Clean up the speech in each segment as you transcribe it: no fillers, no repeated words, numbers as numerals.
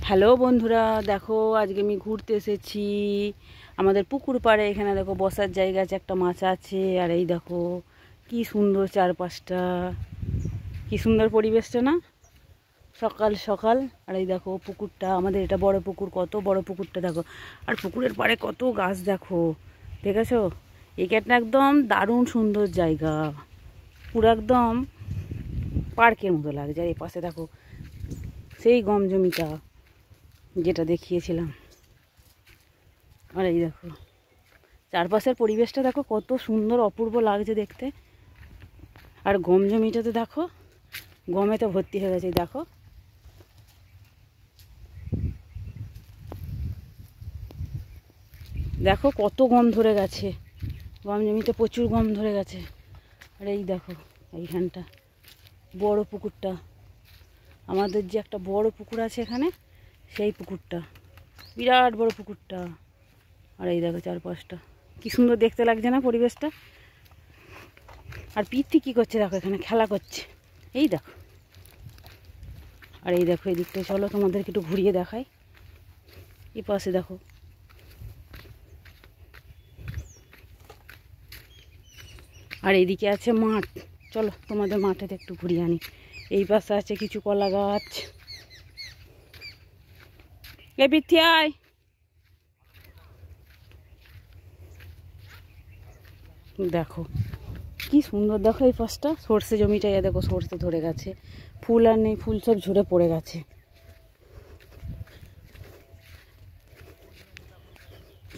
Hello বন্ধুরা, দেখো আজকে আমি ঘুরতে এসেছি আমাদের পুকুর পাড়ে। এখানে দেখো বসার জায়গা আছে, একটা মাছ আছে। আর এই দেখো কি সুন্দর চারপাশটা, কি সুন্দর পরিবেশটা না, সকাল সকাল। আর এই দেখো পুকুরটা, আমাদের এটা বড় পুকুর, কত বড় পুকুরটা দেখো। আর পুকুরের পাড়ে কত গাছ দেখো, দেখেছো? এখানটা একদম দারুণ সুন্দর জায়গা, পুরো একদম পার্কের মতো লাগছে। আর এই পাশে দেখো সেই গম জমিটা যেটা দেখিয়েছিলাম। আর এই দেখো চারপাশের পরিবেশটা দেখো কত সুন্দর অপূর্ব লাগছে দেখতে। আর গম জমিটাতে দেখো গমেতে ভর্তি হয়ে গেছে, দেখো দেখো কত গম ধরে গেছে, গম জমিতে প্রচুর গম ধরে গেছে। আর এই দেখো এইখানটা বড় পুকুরটা, আমাদের যে একটা বড় পুকুর আছে এখানে, সেই পুকুরটা, বিরাট বড় পুকুরটা। আর এই দেখো চারপাশটা কি সুন্দর দেখতে লাগছে না পরিবেশটা। আর পিত্তি কি করছে দেখো, এখানে খেলা করছে, এই দেখো। আর এই দেখো এই দিকটায় চলো তোমাদেরকে একটু ঘুরিয়ে দেখাই। এই পাশে দেখো আর এইদিকে আছে মাঠ, চলো তোমাদের মাঠেতে একটু ঘুরিয়ে আনি। এই পাশে আছে কিছু কলা গাছ। এ পিত্তি আয়, দেখো কি সুন্দর। দেখো এই পাশটা সর্ষে জমিটা, দেখো সর্ষে ধরে গেছে, ফুল আর নেই, ফুল সব ঝরে পড়ে গেছে।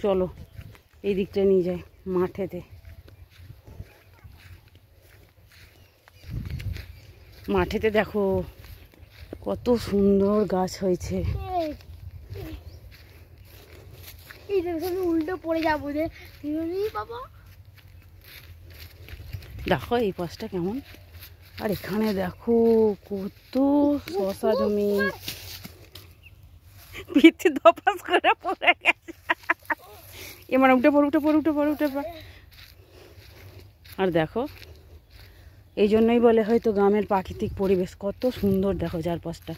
চলো এই দিকটা নিয়ে যাই মাঠেতে। মাঠেতে দেখো কত সুন্দর গাছ হয়েছে। উল্টো পড়ে যাবো রে বাবা। দেখো এই পাশটা কেমন। আর এখানে দেখো কত শশা জমি, পিঠে ধপাস করে পড়ে গেছে। এবার উঠে পড় উঠে পড় উঠে পড় উঠে পড়। আর দেখো এই জন্যই বলে হয়তো গ্রামের প্রাকৃতিক পরিবেশ কত সুন্দর। দেখো চারপাশটা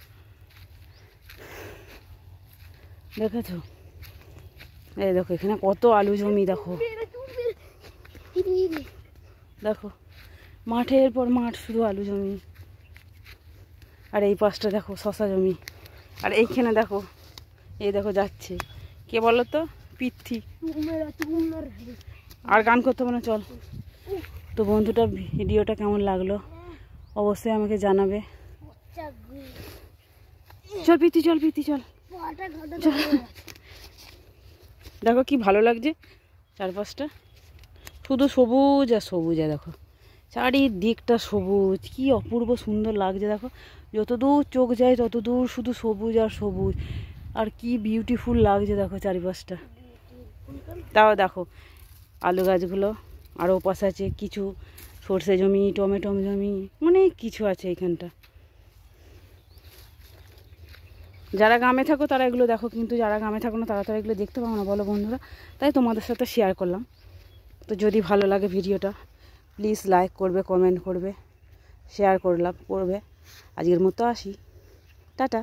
দেখেছো? এই দেখো এখানে কত আলু জমি, দেখো দেখো মাঠের পর মাঠ, শুধু আলু জমি। আর এই পাশটা দেখো শশা জমি। আর এইখানে দেখো, এই দেখো যাচ্ছে কে বলো তো, পিত্তি। আর গান করতে হবে না, চল। তো বন্ধুটা ভিডিওটা কেমন লাগলো অবশ্যই আমাকে জানাবে। চল পিত্তি, চল পিত্তি, চল। দেখো কি ভালো লাগছে চারপাশটা, শুধু সবুজ আর সবুজ। দেখো চারিদিকটা সবুজ, কি অপূর্ব সুন্দর লাগছে। দেখো যতদূর চোখ যায় ততদূর শুধু সবুজ আর সবুজ। আর কি বিউটিফুল লাগছে দেখো চারিপাশটা। তাও দেখো আলু গাছগুলো, আরও পাশে আছে কিছু সর্ষে জমি, টমেটো জমি, অনেক কিছু আছে এইখানটা। যারা গ্রামে থাকো তারা এগুলো দেখো, কিন্তু যারা গ্রামে থাকো না তারা এগুলো দেখতে পাবো না, বলো বন্ধুরা। তাই তোমাদের সাথে শেয়ার করলাম। তো যদি ভালো লাগে ভিডিওটা প্লিজ লাইক করবে, কমেন্ট করবে, শেয়ার করবে। আজকের মতো আসি, টাটা।